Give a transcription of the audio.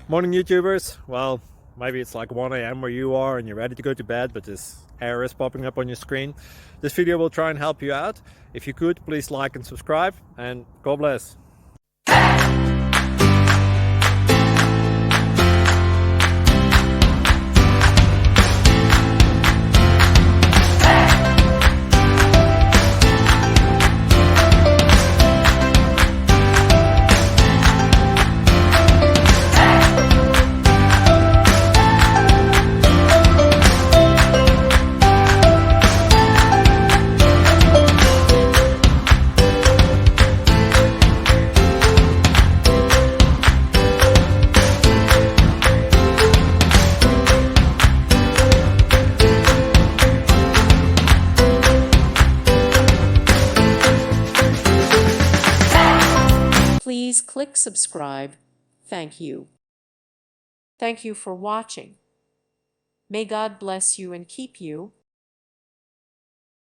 Morning YouTubers. Well, maybe it's like 1 a.m. where you are and you're ready to go to bed, but this error is popping up on your screen. This video will try and help you out. If you could, please like and subscribe, and God bless. Please click subscribe. Thank you. Thank you for watching. May God bless you and keep you.